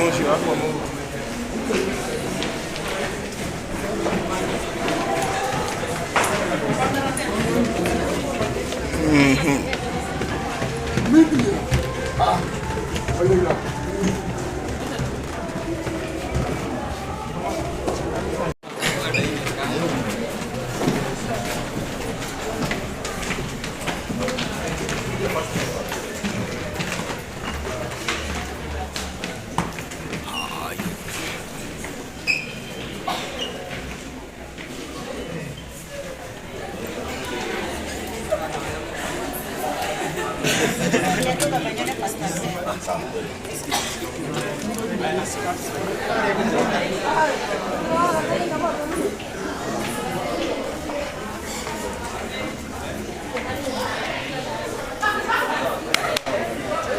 ucio wakwa mũru.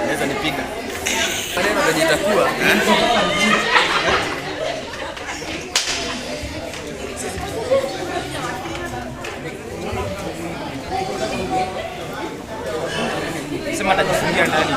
Naweza nipika. Maneno ndio itakuwa. Sema atajifungia ndani.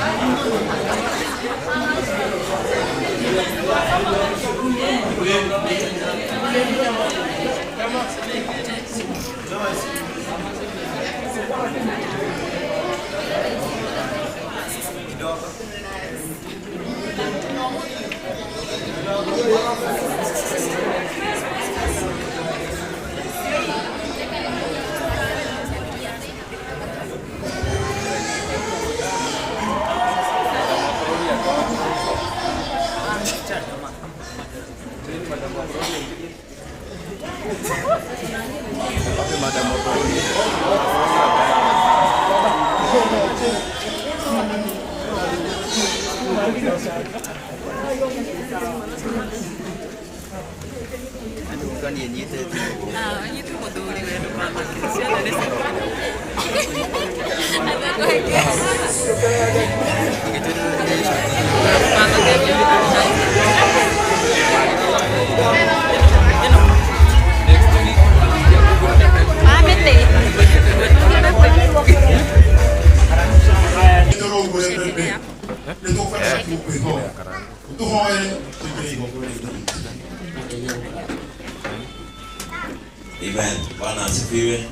Amen. Bwana asifiwe.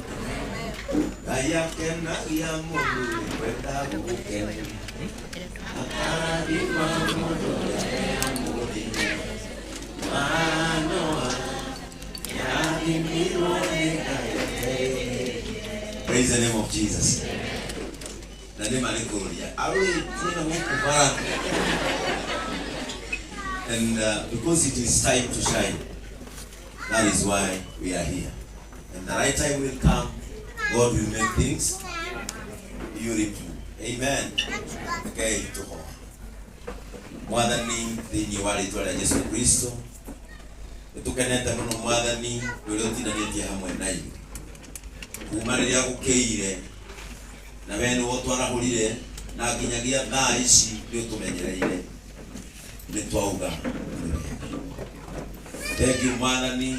Aya kena ya Mungu kwenda kukeni. Akari mambo ya Mungu. Manoa ya mimirone kayate. Praise the name of Jesus. Na nema ni Kururia. Awe tena Msafara. And because it is time to shine, that is why we are here. And the right time will come, God will make things beautiful. Amen. Okay, to all. Mwathani thĩinĩ wa rĩĩtwa rĩa Yesu Kristo, nĩtũkenete mũno Mwathani ũrĩa ũtindanĩtie hamwe na ithuĩ. Kuuma rĩrĩa gũkĩire na wee nĩwe twarahũrire na nginyagia thaa ici nĩ ũtũmenyereire. Nĩtwauga thank you Mwathani.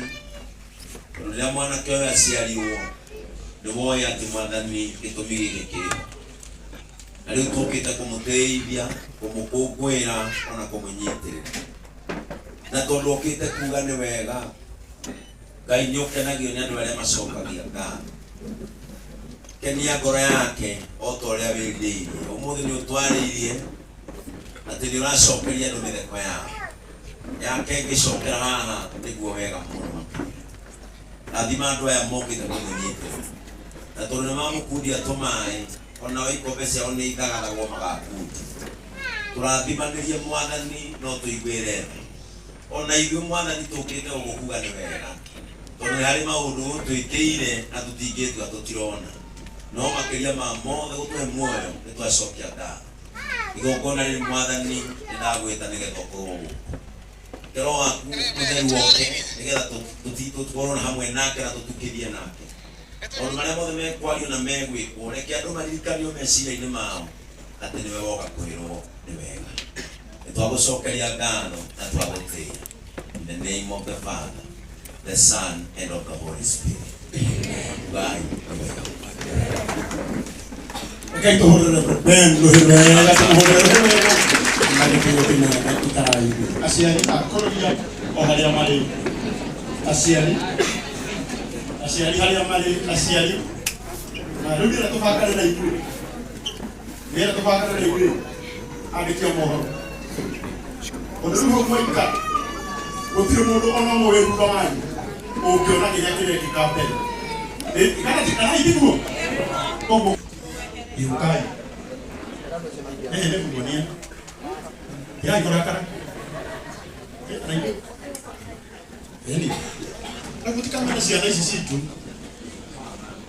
Rĩrĩa mwanake ũyũ aciarirwo nĩwoĩ atĩ Mwathani gĩtũmi gĩkĩ kĩrĩ. Na rĩu tũkĩte kũmũteithia, kũmũkũngũĩra ona kũmũnyitĩrĩra. Na tondũ ũkĩte kuga nĩ wega, Ngai nĩũkenagio nĩ andũ arĩa macokagia ngatho. Kenia ngoro yake o ta ũrĩa wĩrirĩirie. Ũmũthĩ nĩũtwarĩirie atĩ nĩũracokeria andũ mĩtheko yao. Yake ĩngĩcokera haha nĩguo wega mũno. Rathima andũ aya mokĩte kũmũnyitĩrĩra. Na tondũ nĩmamũkundia tũmaĩ, ona ikombe ciao nĩ ithagaragwo magakundi. Tũrathimanĩrie Mwathani no tũiguĩre tha. Ona ithuĩ Mwathani tũkĩte gũkuga nĩ wega. Tondũ nĩ harĩ maũndũ twĩkĩire na tũtingĩtua tũtirona. No makĩria ma mothe gũtũhe muoyo nĩtwacokia ngatho. Igongona rĩrĩ Mwathani nĩndagwĩta nĩgetha ũkorwo gũkũ. Kero waku mũtheru woke nĩgetha tũkorwo hamwe nake na tũtukithie nake. Maũndũ marĩa mothe mekwario na megwĩkwo, reke andũ maririkanio meciria-inĩ mao atĩ nĩwe woka kwĩrwo nĩ wega. Nĩtwagũcokeria ngatho na twagũtĩĩa. In the name of the Father, the Son, and of the Holy Spirit. Amen. Okay, tuhurure Ben, luhurure, tuhurure. Mari kita aciari a Kururia o haria mari aciari haria mari aciari na rĩu nĩra tũbangane na ithuĩ andĩki a mohoro ũndũ rĩu hau mwaika gũtirĩ mũndũ ona ũmwe wĩ thutha wanyu ũngĩona kĩrĩa kĩrekĩka mbere kana ithiguo koguo iukai nĩ kũmuonia irai kũrakara yani na gũtikamena ciana ici citũ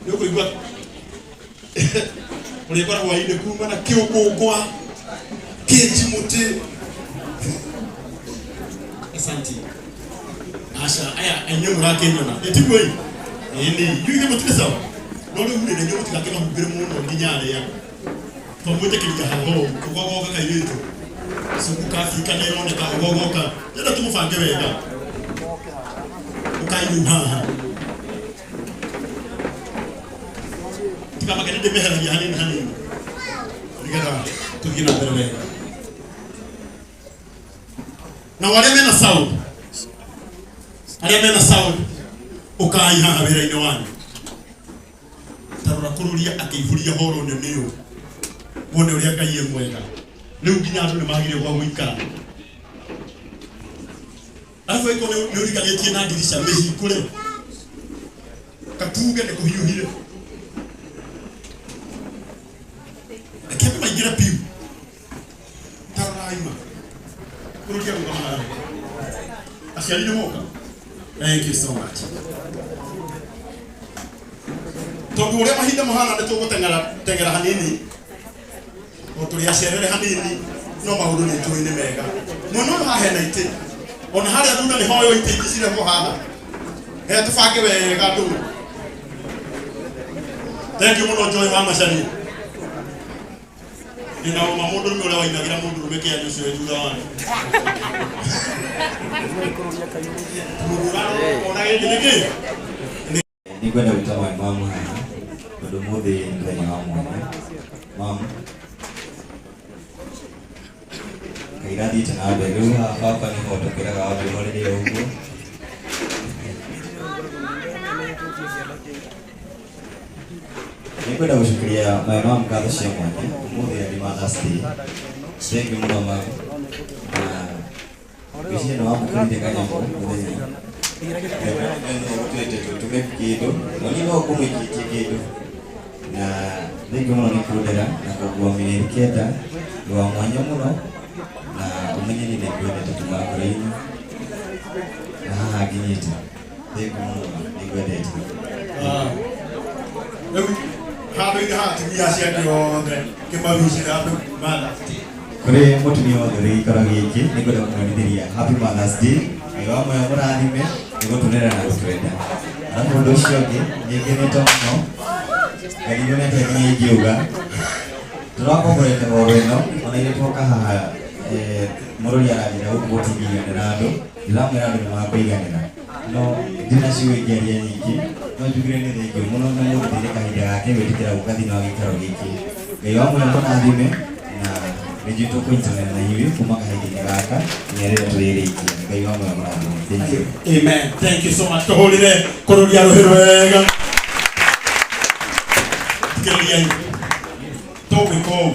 nĩ ũkũigua ũrĩkora hwainĩ kuma na kĩũngũngwa kĩnjimũtĩ. Asante aca aya aine mũrakĩnyona ĩtiguo ĩni yuithe mũtirĩ sawa no rĩu nĩ nĩnyuo mũtigakĩmahumbĩre mũno nginya arĩa twamwĩtĩkĩria haho kũgogoka kairĩtu suku ka Afrika nĩ ĩroneka ũgogoka yenda tũmũbange wega ũkainũ haha tikamake ndĩmeheragia hanini nĩgetha tũthiĩ na mbere wega na arĩa mena sound ũkai haha wĩra-inĩ wanyu tarora Kururia akĩihũria horo nene ũũ wone ũrĩa Ngai e mwega rĩu nginya andũ nĩ magire gwa gũikara arabu ĩkorwo nĩ ũriganĩtie na ndirica mĩhingũre katuge nĩ kũhiũhire akĩambĩ maingĩre piu taroraima Kururia gũkamana aciari nĩ moka. Thank you so much. Tondu ũrĩa mahinda mahana nĩ tũgũteng'era hanini o tũrĩ acerere hanini no maũndũ nĩ njũĩ nĩ mega mwana ũyũ hahena itĩ ona harĩa thuna nĩ hoyo itĩ ingĩ cirehwo haha tũbange wega andũ. Thank you mũno Joy wa Macari nĩ na ũma mũndũ ũrĩa wainagĩra mũndũ ũrũme kĩani ũcio wĩ thutha wanyu. Nikwenda gwĩta mamu haha tondũ ũmũthĩ nĩ mũthenya wa mwanya. Mamu Ngai athiĩte na mbere rĩu haha baba nĩho tũkĩraga wambĩhorere ũguo. Nikwenda gũcokeria mamu ngatho cia mwanya ũmũthĩ arĩ Mother's Day. Thank you mũno mamu. Ngwĩciria nĩ wamũkĩrĩte kanyamũ mũthenya tume kĩndũ noni no kũmũikĩtie kĩndũ na thengi mũno nĩ kũndera na kũgua mĩeri kenda rwa mwanya mũno na ũmenye nĩ nĩngwendete kuma ngoro-inĩ na haha nginyĩte. Thengi mũno nĩngwendete. Rĩu handũ-inĩ haha atumia acio angĩ othe kĩmarucĩra andũ Mother's Day. Kũrĩ mũtumia wothe ũrĩ gĩikaro gĩkĩ nĩngwenda kũmwendithĩria Happy Mother's Day. Ngai wa moyo mũrathime nĩgũtũrera na gũtwenda. Arabu ũndũ ũcio ũngĩ nĩngenete mũno ngarigũnete nginya ingĩuga tũrakongorete horo ĩno ona irĩ twoka haha mũrori aranjĩra gũkũ gũtingiganĩra na andũ ndĩramwĩra andũ nĩmakũiganĩra no ndina ciugo ingĩaria nyingĩ no njugire nĩ thengiũ mũno nĩ mũndũ thĩinĩ kahinda gake gwĩtĩkĩra gũka thĩinĩ wa gĩikaro gĩkĩ. Ngai wa moyo mũrathime na nĩnjũĩ tũkũnyitanĩra na inyuĩ kuma kahinda-inĩ gaka nginya rĩrĩa tũrĩrĩkia. Ngai wa moyo mũrathime. Thank you. Amen. Thank you so much. Tũhũrĩre Kururia rũhĩ rwega. Tikĩrĩria tũgwĩka ũũ